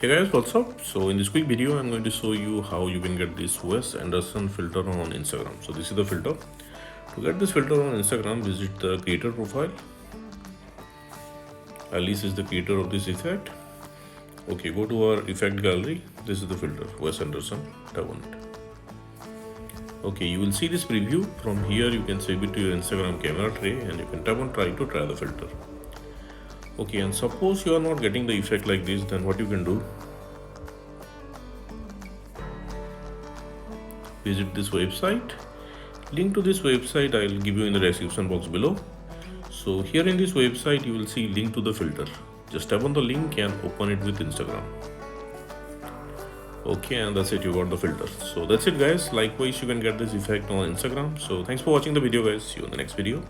Hey guys, what's up? So in this quick video, I'm going to show you how you can get this Wes Anderson filter on Instagram. So this is the filter. To get this filter on Instagram, visit the creator profile. Alice is the creator of this effect. Okay, go to our effect gallery. This is the filter, Wes Anderson. Tap on it. Okay, you will see this preview. From here, you can save it to your Instagram camera tray and you can tap on try to try the filter. Okay, and suppose you are not getting the effect like this, then what you can do, visit this website. Link to this website I'll give you in the description box below. So here in this website you will see link to the filter. Just tap on the link and open it with Instagram. Okay, and that's it, you got the filter. So that's it guys. Likewise, you can get this effect on Instagram. So thanks for watching the video guys. See you in the next video.